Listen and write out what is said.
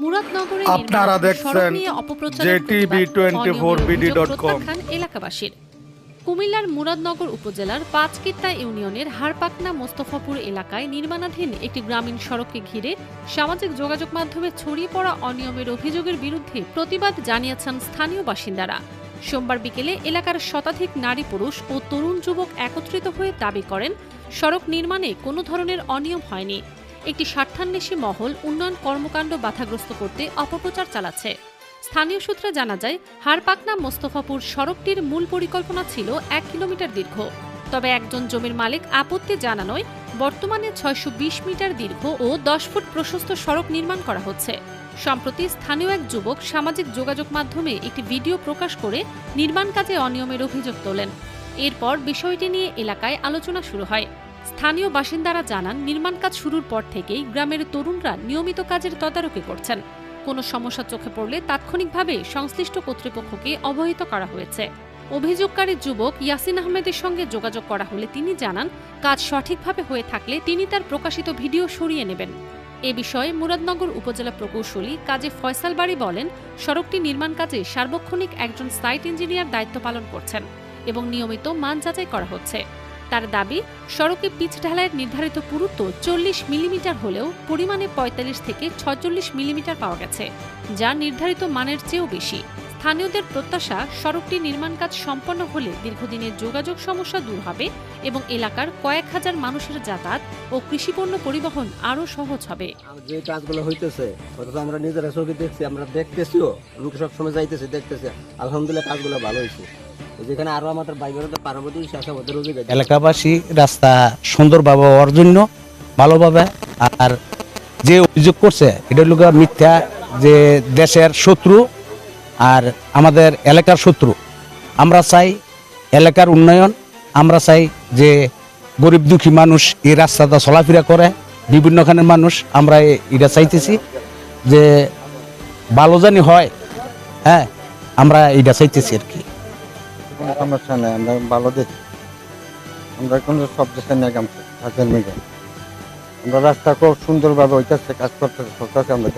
মুরাদনগরে আপনারা দেখছেন JTV24BD.com এলাকাবাসীর। কুমিল্লার মুরাদনগর উপজেলার পাঁচকিত্তা ইউনিয়নের হারপাকনা মোস্তফাপুর এলাকায় নির্মাণাধীন একটি গ্রামীণ সড়ককে ঘিরে সামাজিক যোগাযোগ মাধ্যমে ছড়িয়ে পড়া অনিয়মের অভিযোগের বিরুদ্ধে প্রতিবাদ জানিয়েছেন স্থানীয় বাসিন্দারা। সোমবার বিকেলে এলাকার শতাধিক নারী পুরুষ ও তরুণ যুবক একত্রিত হয়ে দাবি করেন, সড়ক নির্মাণে কোনো ধরনের অনিয়ম হয়নি। একটি স্বার্থান্বেষী মহল উন্নয়ন কর্মকাণ্ড বাধাগ্রস্ত করতে অপপ্রচার চালাচ্ছে। স্থানীয় সূত্রে জানা যায়, হারপাকনা মোস্তফাপুর সড়কটির মূল পরিকল্পনা ছিল 1 কিলোমিটার দীর্ঘ। তবে একজন জমির মালিক আপত্তি জানানোয় বর্তমানে 620 মিটার দীর্ঘ ও 10 ফুট প্রশস্ত সড়ক নির্মাণ করা হচ্ছে। সম্প্রতি স্থানীয় এক যুবক সামাজিক যোগাযোগ মাধ্যমে একটি ভিডিও প্রকাশ করে নির্মাণ কাজে অনিয়মের অভিযোগ তোলেন। এরপর বিষয়টি নিয়ে এলাকায় আলোচনা শুরু হয়। স্থানীয় বাসিন্দারা জানান, নির্মাণ কাজ শুরুর পর থেকেই গ্রামের তরুণরা নিয়মিত কাজের তদারকি করছেন। কোনো সমস্যা চোখে পড়লে তাৎক্ষণিকভাবে সংশ্লিষ্ট কর্তৃপক্ষকে অবহিত করা হয়েছে। অভিযোগকারী যুবক ইয়াসিন আহমেদের সঙ্গে যোগাযোগ করা হলে তিনি জানান, কাজ সঠিকভাবে হয়ে থাকলে তিনি তার প্রকাশিত ভিডিও সরিয়ে নেবেন। এ বিষয়ে মুরাদনগর উপজেলা প্রকৌশলী কাজী ফয়সাল বাড়ি বলেন, সড়কটি নির্মাণ কাজে সার্বক্ষণিক একজন সাইট ইঞ্জিনিয়ার দায়িত্ব পালন করছেন এবং নিয়মিত মান যাচাই করা হচ্ছে। তার দাবি, সড়কে পিচ ঢালাইয়ের নির্ধারিত পুরুত্ব 40 মিলিমিটার হলেও পরিমাণে 45 থেকে 46 মিলিমিটার পাওয়া গেছে, যা নির্ধারিত মানের চেয়েও বেশি। স্থানীয়দের প্রত্যাশা, সড়কটি নির্মাণ কাজ সম্পন্ন হলে দীর্ঘদিনের যোগাযোগ সমস্যা দূর হবে এবং এলাকার কয়েক হাজার মানুষের যাতায়াত ও কৃষিপণ্য পরিবহন আরও সহজ হবে। যে কাজগুলো হইতেছে আমরা নিজেরা ছবি দেখছি, আমরা দেখতেছিও, আমি সবসময় যাইতেছি দেখতেছি, আলহামদুলিল্লাহ কাজগুলো ভালো হয়েছে। যেখানে আরো আমাদের বাইরে পার্বতী এলাকাবাসী রাস্তা সুন্দরভাবে হওয়ার জন্য ভালোভাবে, আর যে অভিযোগ করছে এটা হলো মিথ্যা, যে দেশের শত্রু আর আমাদের এলাকার শত্রু। আমরা চাই এলাকার উন্নয়ন, আমরা চাই যে গরিব দুঃখী মানুষ এই রাস্তাটা চলাফেরা করে, বিভিন্নখানের মানুষ, আমরা এটা চাইতেছি যে ভালো জানি হয়। হ্যাঁ, আমরা এটা চাইতেছি আর কি। কোনো সমস্যা নেই, আমরা ভালো দেখি, আমরা কোনো সব দেশের নেই কাজের মেয়ে, আমরা রাস্তা খুব সুন্দরভাবে হইতেছে, কাজ করতেছে, আমরা